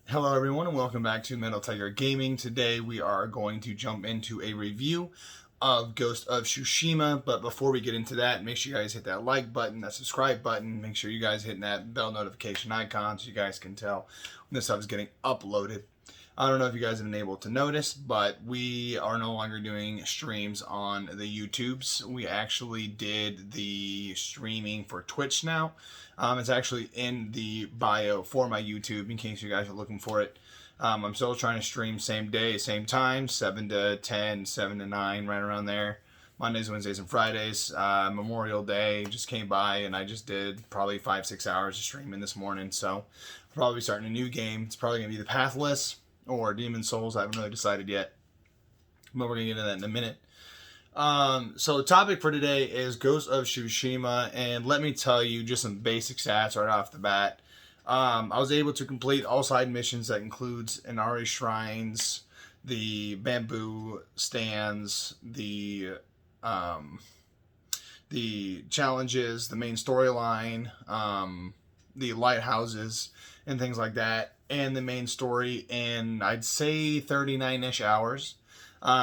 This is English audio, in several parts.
Hello everyone and welcome back to Metal Tiger Gaming. Today we are going to jump into a review of Ghost of Tsushima, but before we get into that, make sure you guys hit that like button, that subscribe button, make sure you guys hit that bell notification icon so you guys can tell when this stuff is getting uploaded. I don't know if you guys have been able to notice, but we are no longer doing streams on the YouTubes. We actually did the streaming for Twitch now. It's actually in the bio for my YouTube in case you guys are looking for it. I'm still trying to stream same day, same time, 7 to 10, 7 to 9, right around there. Mondays, Wednesdays, and Fridays. Memorial Day just came by, and I just did probably 5-6 hours of streaming this morning. So I'll probably be starting a new game. It's probably going to be the Pathless or Demon Souls. I haven't really decided yet, but we're going to get into that in a minute. So the topic for today is Ghost of Tsushima, and let me tell you just some basic stats right off the bat. I was able to complete all side missions. That includes Inari Shrines, the bamboo stands, the challenges, the main storyline, the lighthouses, and things like that, and the main story in, I'd say, 39-ish hours.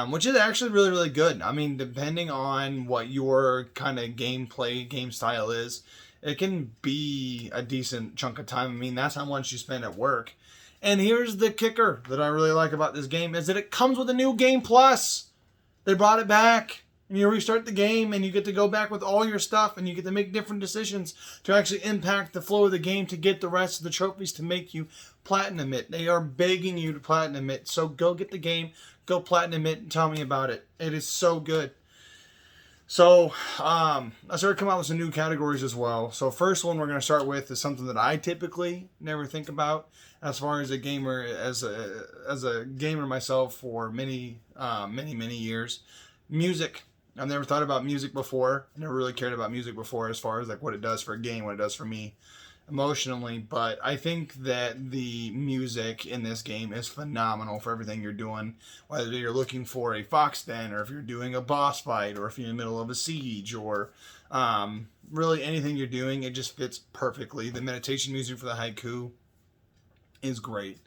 Which is actually really, really good. I mean, depending on what your kind of game style is, it can be a decent chunk of time. I mean, that's how much you spend at work. And here's the kicker that I really like about this game is that it comes with a new Game Plus. They brought it back. And you restart the game and you get to go back with all your stuff and you get to make different decisions to actually impact the flow of the game to get the rest of the trophies to make you platinum it. They are begging you to platinum it. So go get the game, go platinum it, and tell me about it. It is so good. So I started coming out with some new categories as well. So first one we're going to start with is something that I typically never think about as far as a gamer, as a gamer myself for many years. Music. I've never thought about music before. I never really cared about music before as far as like what it does for a game, what it does for me emotionally. But I think that the music in this game is phenomenal for everything you're doing. Whether you're looking for a fox den, or if you're doing a boss fight, or if you're in the middle of a siege, or really anything you're doing, it just fits perfectly. The meditation music for the haiku is great.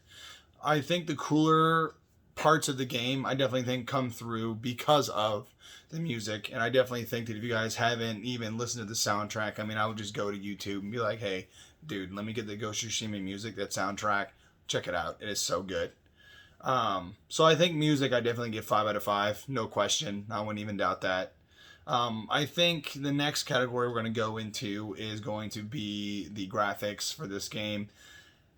I think the cooler parts of the game I definitely think come through because of the music, and I definitely think that if you guys haven't even listened to the soundtrack, I mean, I would just go to YouTube and be like, hey dude, let me get the Ghost of Tsushima music, that soundtrack, check it out, it is so good. So I think music I definitely give 5 out of 5, no question, I wouldn't even doubt that. I think the next category we're going to go into is going to be the graphics for this game.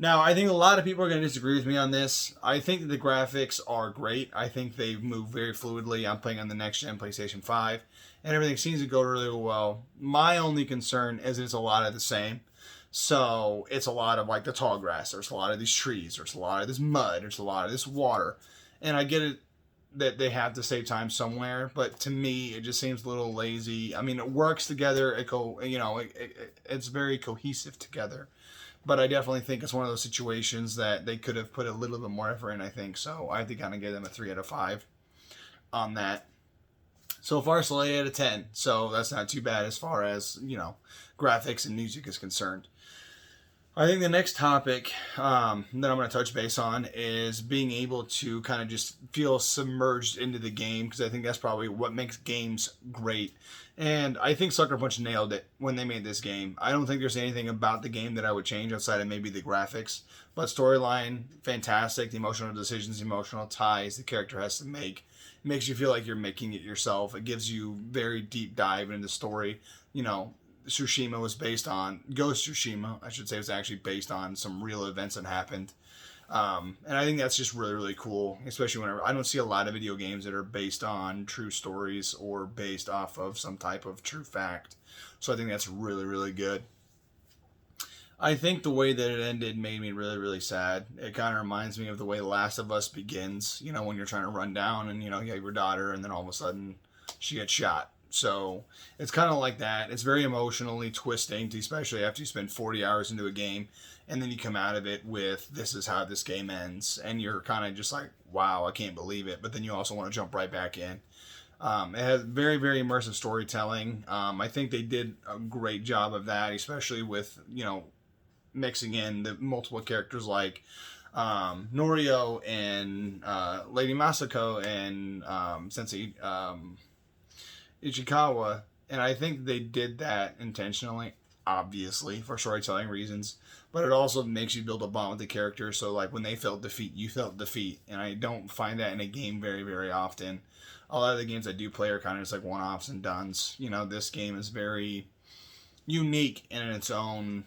Now, I think a lot of people are going to disagree with me on this. I think that the graphics are great. I think they move very fluidly. I'm playing on the next-gen PlayStation 5, and everything seems to go really well. My only concern is it's a lot of the same. So, it's a lot of, like, the tall grass. There's a lot of these trees. There's a lot of this mud. There's a lot of this water. And I get it that they have to save time somewhere, but to me, it just seems a little lazy. I mean, it works together. It's very cohesive together. But I definitely think it's one of those situations that they could have put a little bit more effort in, I think. So I have to kind of give them a 3 out of 5 on that. So far, it's 8 out of 10. So that's not too bad as far as, graphics and music is concerned. I think the next topic that I'm going to touch base on is being able to kind of just feel submerged into the game, because I think that's probably what makes games great. And I think Sucker Punch nailed it when they made this game. I don't think there's anything about the game that I would change outside of maybe the graphics. But storyline, fantastic. The emotional decisions, emotional ties the character has to make. It makes you feel like you're making it yourself. It gives you very deep dive into the story. Tsushima was based on, Ghost Tsushima, I should say, was actually based on some real events that happened. And I think that's just really, really cool, especially whenever I don't see a lot of video games that are based on true stories or based off of some type of true fact. So I think that's really, really good. I think the way that it ended made me really, really sad. It kind of reminds me of the way Last of Us begins, when you're trying to run down and, you have your daughter and then all of a sudden she gets shot. So it's kind of like that. It's very emotionally twisting, especially after you spend 40 hours into a game and then you come out of it with, this is how this game ends. And you're kind of just like, wow, I can't believe it. But then you also want to jump right back in. It has very, very immersive storytelling. I think they did a great job of that, especially with, mixing in the multiple characters like Norio and Lady Masako and Sensei Ichikawa, and I think they did that intentionally, obviously for storytelling reasons. But it also makes you build a bond with the character. So like when they felt defeat, you felt defeat, and I don't find that in a game very very often. A lot of the games I do play are kind of just like one-offs and dones. You know, this game is very unique in its own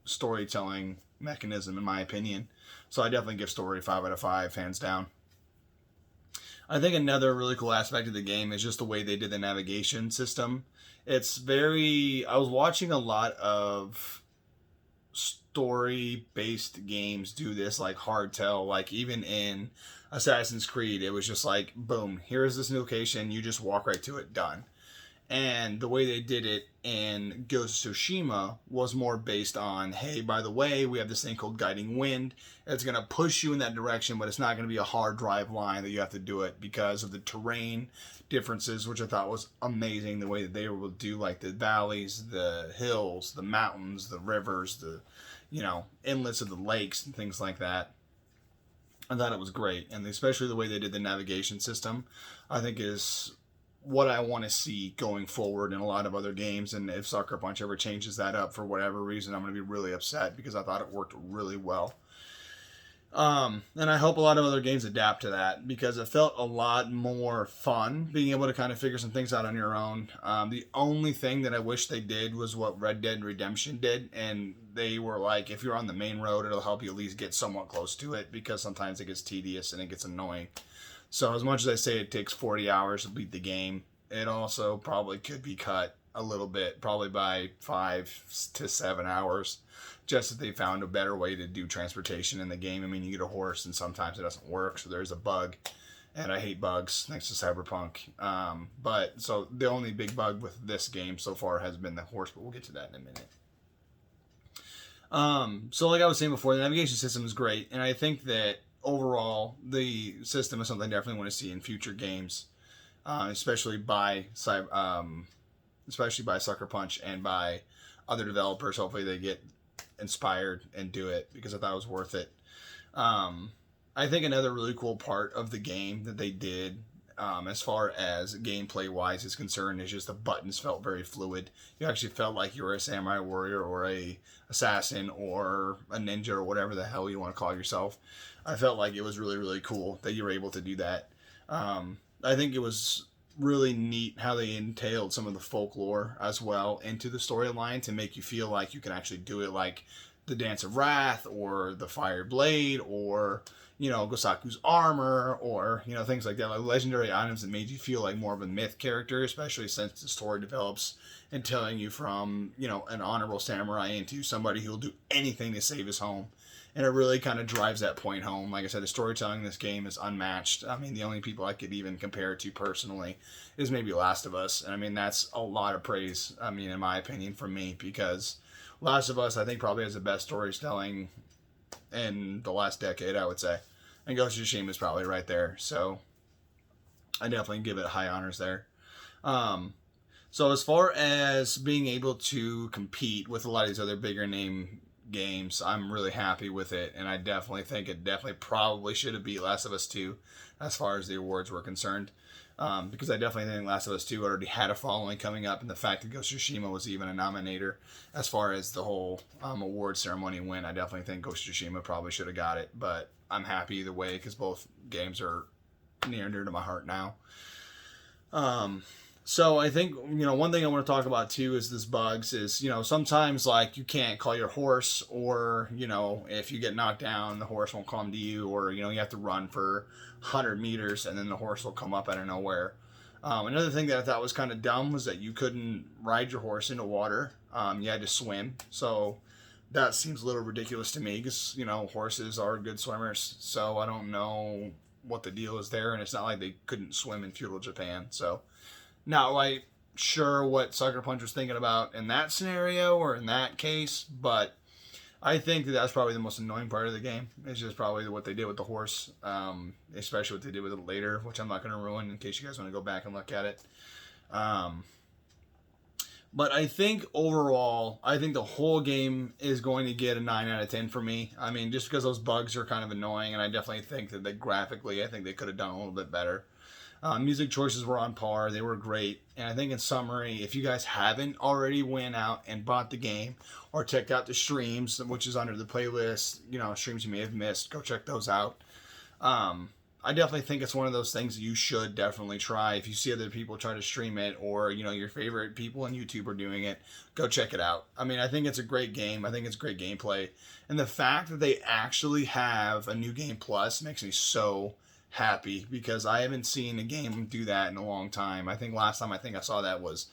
storytelling mechanism, in my opinion. So I definitely give story 5 out of 5, hands down. I think another really cool aspect of the game is just the way they did the navigation system. It's very. I was watching a lot of story based games do this, like hardtail, like even in Assassin's Creed, it was just like, boom, here's this new location, you just walk right to it, done. And the way they did it in Ghost of Tsushima was more based on, hey, by the way, we have this thing called guiding wind. It's going to push you in that direction, but it's not going to be a hard drive line that you have to do it because of the terrain differences, which I thought was amazing. The way that they were able to do like the valleys, the hills, the mountains, the rivers, the, inlets of the lakes and things like that. I thought it was great. And especially the way they did the navigation system, I think is what I want to see going forward in a lot of other games. And if Sucker Punch ever changes that up for whatever reason, I'm going to be really upset because I thought it worked really well. And I hope a lot of other games adapt to that because it felt a lot more fun being able to kind of figure some things out on your own. The only thing that I wish they did was what Red Dead Redemption did. And they were like, if you're on the main road, it'll help you at least get somewhat close to it because sometimes it gets tedious and it gets annoying. So as much as I say it takes 40 hours to beat the game, it also probably could be cut a little bit, probably by 5 to 7 hours, just if they found a better way to do transportation in the game. I mean, you get a horse and sometimes it doesn't work, so there's a bug, and I hate bugs thanks to Cyberpunk. But so the only big bug with this game so far has been the horse, but we'll get to that in a minute. So like I was saying before, the navigation system is great, and I think that overall, the system is something I definitely want to see in future games, especially by Sucker Punch and by other developers. Hopefully, they get inspired and do it because I thought it was worth it. I think another really cool part of the game that they did, as far as gameplay wise is concerned, is just the buttons felt very fluid. You actually felt like you were a samurai warrior or a assassin or a ninja or whatever the hell you want to call yourself. I felt like it was really, really cool that you were able to do that. I think it was really neat how they entailed some of the folklore as well into the storyline to make you feel like you can actually do it, like the Dance of Wrath or the Fire Blade or, Gosaku's armor or, things like that, like legendary items that made you feel like more of a myth character, especially since the story develops and telling you from, an honorable samurai into somebody who will do anything to save his home. And it really kind of drives that point home. Like I said, the storytelling in this game is unmatched. I mean, the only people I could even compare it to personally is maybe Last of Us. And I mean, that's a lot of praise, in my opinion, from me, because Last of Us, I think, probably has the best storytelling in the last decade, I would say. And Ghost of Tsushima is probably right there. So I definitely give it high honors there. So as far as being able to compete with a lot of these other bigger name games, I'm really happy with it, and I definitely think it probably should have beat Last of Us 2 as far as the awards were concerned, because I definitely think Last of Us 2 already had a following coming up, and the fact that Ghost of Tsushima was even a nominator as far as the whole award ceremony went, I definitely think Ghost of Tsushima probably should have got it, but I'm happy either way because both games are near and dear to my heart now. So I think, one thing I want to talk about too is this bugs is, sometimes like you can't call your horse or, if you get knocked down, the horse won't come to you or, you have to run for 100 meters and then the horse will come up out of nowhere. Another thing that I thought was kind of dumb was that you couldn't ride your horse into water. You had to swim. So that seems a little ridiculous to me because, horses are good swimmers. So I don't know what the deal is there. And it's not like they couldn't swim in feudal Japan. So not like sure what Sucker Punch was thinking about in that scenario or in that case, but I think that that's probably the most annoying part of the game. It's just probably what they did with the horse, especially what they did with it later, which I'm not going to ruin in case you guys want to go back and look at it. But I think overall, I think the whole game is going to get a 9 out of 10 for me. I mean, just because those bugs are kind of annoying, and I definitely think that graphically, I think they could have done a little bit better. Music choices were on par. They were great. And I think in summary, if you guys haven't already went out and bought the game or checked out the streams, which is under the playlist, streams you may have missed, go check those out. I definitely think it's one of those things that you should definitely try. If you see other people try to stream it, or your favorite people on YouTube are doing it, go check it out. I mean, I think it's a great game. I think it's great gameplay. And the fact that they actually have a new game plus makes me so happy, because I haven't seen a game do that in a long time. I think last time I saw that was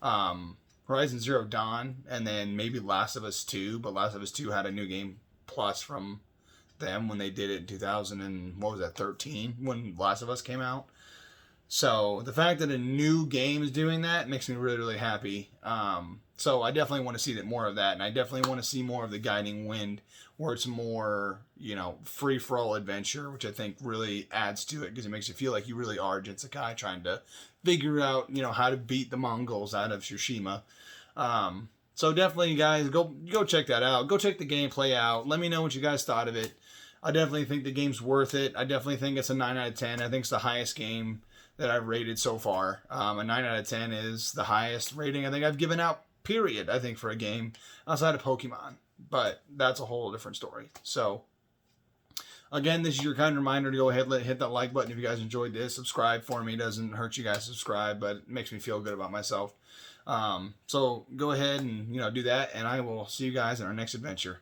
Horizon Zero Dawn, and then maybe Last of Us 2, but Last of Us 2 had a new game plus from them when they did it in 2013 when Last of Us came out. So the fact that a new game is doing that makes me really, really happy. So I definitely want to see more of that, and I definitely want to see more of the Guiding Wind, where it's more, free-for-all adventure, which I think really adds to it, because it makes you feel like you really are just a guy trying to figure out, how to beat the Mongols out of Tsushima. So definitely, guys, go check that out. Go check the gameplay out. Let me know what you guys thought of it. I definitely think the game's worth it. I definitely think it's a 9 out of 10. I think it's the highest game that I've rated so far. A 9 out of 10 is the highest rating I think I've given out, period, I think, for a game outside of Pokemon. But that's a whole different story. So, again, this is your kind reminder to go ahead and hit that like button if you guys enjoyed this. Subscribe for me. It doesn't hurt you guys to subscribe, but it makes me feel good about myself. So go ahead and do that, and I will see you guys in our next adventure.